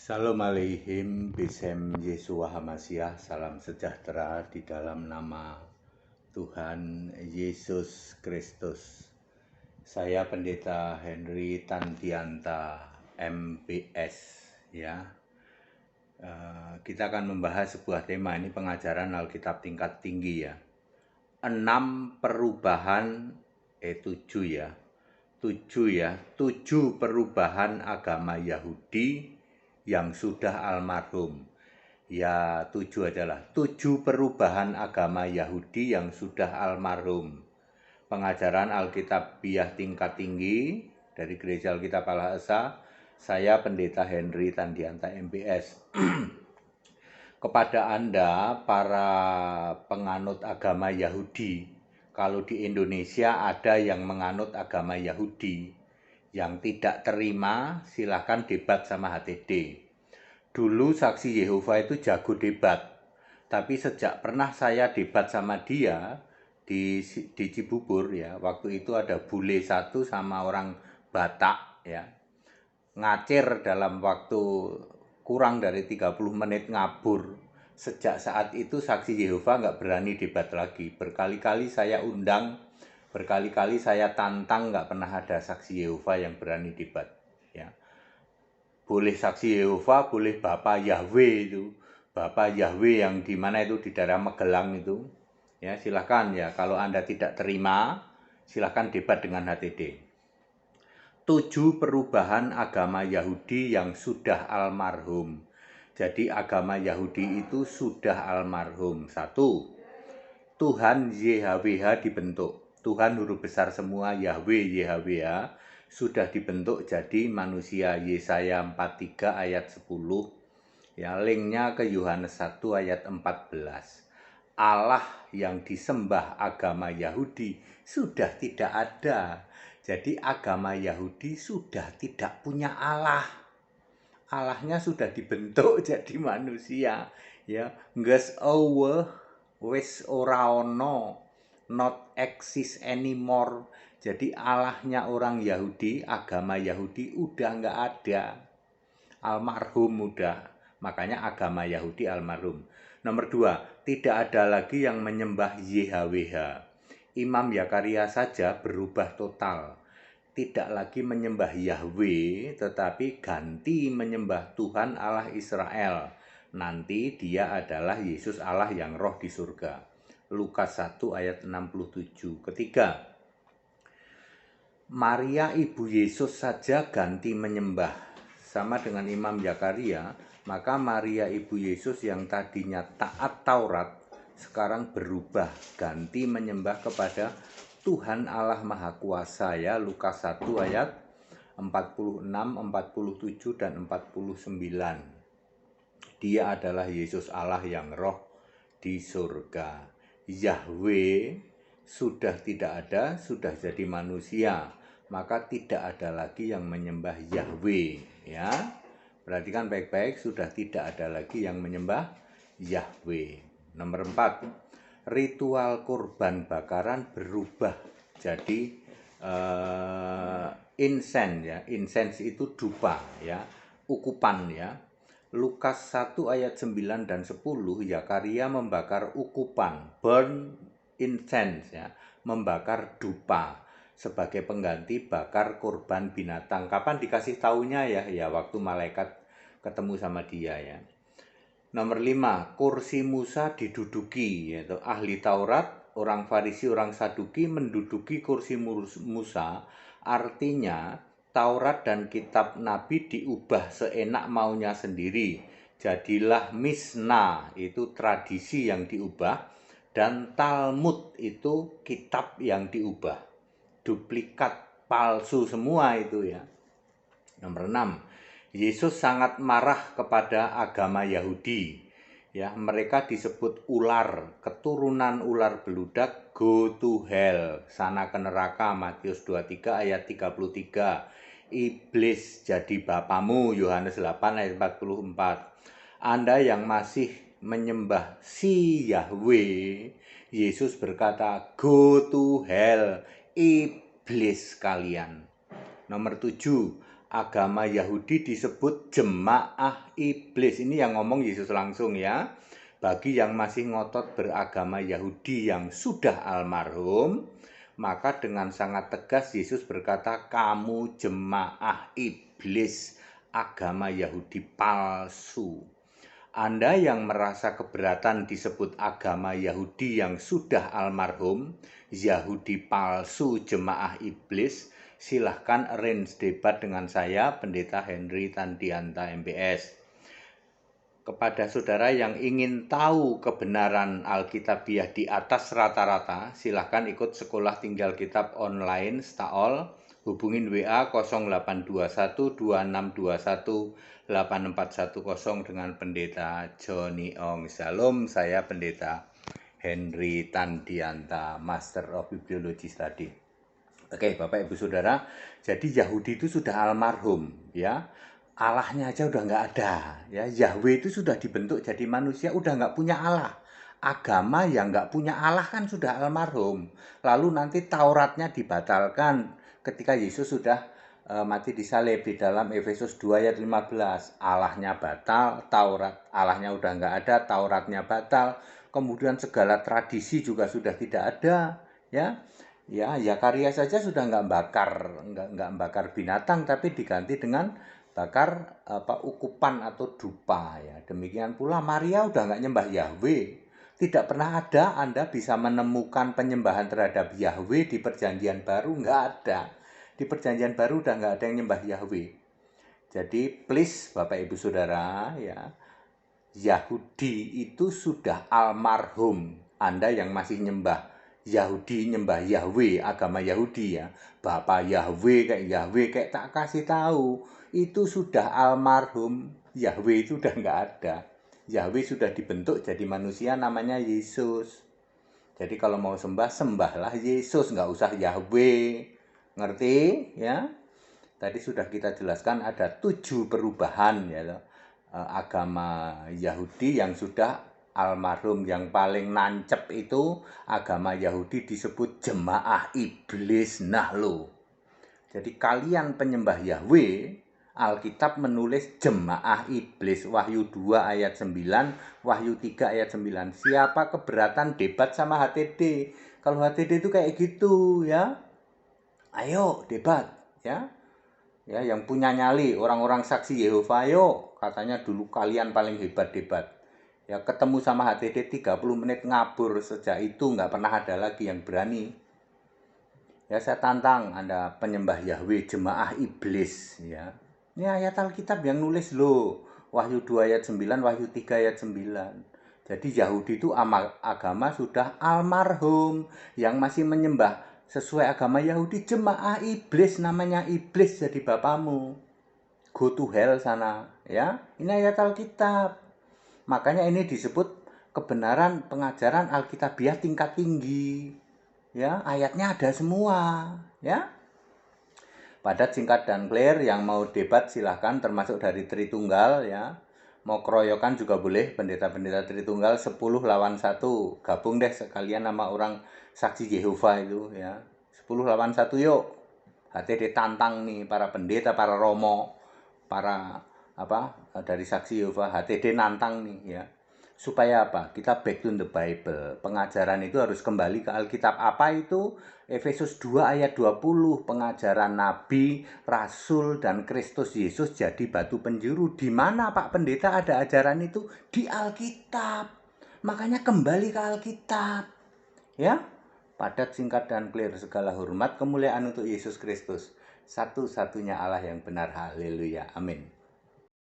Salam aleihim, Bisem Yesua Hamasiah, salam sejahtera di dalam nama Tuhan Yesus Kristus. Saya Pendeta Henry Tantianta, MBS, ya. Kita akan membahas sebuah tema, ini pengajaran Alkitab tingkat tinggi ya. 6 perubahan, 7 ya. 7 perubahan agama Yahudi yang sudah almarhum. Ya 7 adalah 7 perubahan agama Yahudi yang sudah almarhum. Pengajaran Alkitabiah tingkat tinggi dari Gereja Alkitab Allah Esa. Saya Pendeta Henry Tandianta MBS. Kepada Anda para penganut agama Yahudi, kalau di Indonesia ada yang menganut agama Yahudi, yang tidak terima silahkan debat sama HTD. Dulu saksi Yehova itu jago debat, tapi sejak pernah saya debat sama dia di Cibubur ya, waktu itu ada bule satu sama orang Batak ya, ngacir dalam waktu kurang dari 30 menit ngabur. Sejak saat itu saksi Yehova nggak berani debat lagi. Berkali-kali saya undang, berkali-kali saya tantang, nggak pernah ada saksi Yehova yang berani debat. Ya, boleh saksi Yehova, boleh Bapak Yahweh itu, Bapak Yahweh yang di mana itu di daerah Magelang itu. Ya, silakan ya. Kalau Anda tidak terima, silakan debat dengan HTD. 7 perubahan agama Yahudi yang sudah almarhum. Jadi agama Yahudi itu sudah almarhum. 1. Tuhan YHWH dibentuk. Tuhan huruf besar semua, Yahweh YHWH sudah dibentuk jadi manusia. Yesaya 43 ayat 10. Ya, linknya ke Yohanes 1 ayat 14. Allah yang disembah agama Yahudi sudah tidak ada. Jadi agama Yahudi sudah tidak punya Allah. Allahnya sudah dibentuk jadi manusia. Ya, geus eueuh, wis ora ono, not exist anymore. Jadi Allahnya orang Yahudi, agama Yahudi udah nggak ada. Almarhum udah. Makanya agama Yahudi almarhum. Nomor 2, tidak ada lagi yang menyembah YHWH. Imam Zakaria saja berubah total. Tidak lagi menyembah Yahweh, tetapi ganti menyembah Tuhan Allah Israel. Nanti dia adalah Yesus Allah yang roh di surga. Lukas 1 ayat 67. Ketiga, Maria ibu Yesus saja ganti menyembah. Sama dengan Imam Zakaria, maka Maria ibu Yesus yang tadinya taat Taurat sekarang berubah, ganti menyembah kepada Tuhan Allah Maha Kuasa ya. Lukas 1 ayat 46, 47 dan 49. Dia adalah Yesus Allah yang roh di surga. Yahweh sudah tidak ada, sudah jadi manusia. Maka tidak ada lagi yang menyembah Yahweh ya. Perhatikan baik-baik, sudah tidak ada lagi yang menyembah Yahweh. Nomor 4, ritual kurban bakaran berubah jadi insen ya. Insensi itu dupa ya, ukupan ya. Lukas 1 ayat 9 dan 10, Zakaria membakar ukupan, burn incense ya, membakar dupa sebagai pengganti bakar kurban binatang. Kapan dikasih taunya ya? Ya waktu malaikat ketemu sama dia ya. Nomor 5, kursi Musa diduduki, yaitu ahli Taurat, orang Farisi, orang Saduki menduduki kursi Musa. Artinya Taurat dan kitab Nabi diubah seenak maunya sendiri. Jadilah Mishnah, itu tradisi yang diubah, dan Talmud itu kitab yang diubah. Duplikat, palsu semua itu ya. Nomor 6, Yesus sangat marah kepada agama Yahudi. Ya, mereka disebut ular, keturunan ular beludak, go to hell, sana ke neraka, Matius 23 ayat 33. Iblis jadi bapamu, Yohanes 8 ayat 44. Anda yang masih menyembah si Yahweh, Yesus berkata, go to hell, iblis kalian. Nomor 7, agama Yahudi disebut jemaah iblis. Ini yang ngomong Yesus langsung ya. Bagi yang masih ngotot beragama Yahudi yang sudah almarhum, maka dengan sangat tegas Yesus berkata, kamu jemaah iblis, agama Yahudi palsu. Anda yang merasa keberatan disebut agama Yahudi yang sudah almarhum, Yahudi palsu, jemaah iblis, silahkan arrange debat dengan saya, Pendeta Henry Tandianta MBS. Kepada saudara yang ingin tahu kebenaran Alkitabiah di atas rata-rata, silahkan ikut sekolah tinggal kitab online STAOL, hubungin WA 082126218410 dengan Pendeta Johnny Ong. Shalom, saya Pendeta Henry Tandianta, Master of Bibliology Study. Oke, Bapak Ibu Saudara, jadi Yahudi itu sudah almarhum ya. Allahnya aja udah nggak ada ya. Yahweh itu sudah dibentuk jadi manusia, udah nggak punya Allah. Agama yang nggak punya Allah kan sudah almarhum. Lalu nanti Tauratnya dibatalkan ketika Yesus sudah mati disalib di dalam Efesus 2 ayat 15. Allahnya batal, Taurat Allahnya udah nggak ada, Tauratnya batal. Kemudian segala tradisi juga sudah tidak ada ya. Ya karya saja sudah nggak bakar binatang, tapi diganti dengan bakar ukupan atau dupa ya. Demikian pula Maria udah nggak nyembah Yahweh. Tidak pernah ada Anda bisa menemukan penyembahan terhadap Yahweh di Perjanjian Baru, nggak ada. Di Perjanjian Baru udah nggak ada yang nyembah Yahweh. Jadi please Bapak Ibu Saudara ya, Yahudi itu sudah almarhum. Anda yang masih nyembah Yahudi, nyembah Yahweh, agama Yahudi ya, Bapak Yahweh kayak tak kasih tahu, itu sudah almarhum. Yahweh itu udah nggak ada. Yahweh sudah dibentuk jadi manusia, namanya Yesus. Jadi kalau mau sembah, sembahlah Yesus, nggak usah Yahweh. Ngerti ya? Tadi sudah kita jelaskan ada 7 perubahan ya, agama Yahudi yang sudah almarhum. Yang paling nancep itu agama Yahudi disebut jemaah iblis. Nah lo, jadi kalian penyembah Yahweh, Alkitab menulis jemaah iblis. Wahyu 2 ayat 9, Wahyu 3 ayat 9. Siapa keberatan debat sama HTD? Kalau HTD itu kayak gitu ya, ayo debat ya. Ya, yang punya nyali, orang-orang saksi Yehova, ayo, katanya dulu kalian paling hebat debat. Ya, ketemu sama HTD 30 menit ngabur, sejak itu nggak pernah ada lagi yang berani. Ya, saya tantang Anda penyembah Yahweh, jemaah iblis ya. Ini ayat Alkitab yang nulis loh. Wahyu 2 ayat 9, Wahyu 3 ayat 9. Jadi Yahudi itu agama sudah almarhum. Yang masih menyembah sesuai agama Yahudi jemaah iblis, namanya iblis jadi bapamu. Go to hell sana ya. Ini ayat Alkitab. Makanya ini disebut kebenaran pengajaran Alkitabiah tingkat tinggi. Ya, ayatnya ada semua ya. Padat, singkat, dan clear. Yang mau debat silahkan, termasuk dari Tritunggal ya. Mau keroyokan juga boleh, pendeta-pendeta Tritunggal 10 lawan 1. Gabung deh sekalian sama orang saksi Yehova itu ya. 10 lawan 1 yuk. HTD tantang nih para pendeta, para romo, para dari saksi Yehova. HTD nantang nih ya. Supaya apa? Kita back to the Bible. Pengajaran itu harus kembali ke Alkitab. Apa itu? Efesus 2 ayat 20. Pengajaran Nabi, Rasul, dan Kristus Yesus jadi batu penjuru. Di mana Pak Pendeta ada ajaran itu? Di Alkitab. Makanya kembali ke Alkitab. Ya, padat, singkat, dan clear. Segala hormat, kemuliaan untuk Yesus Kristus. Satu-satunya Allah yang benar. Haleluya. Amin.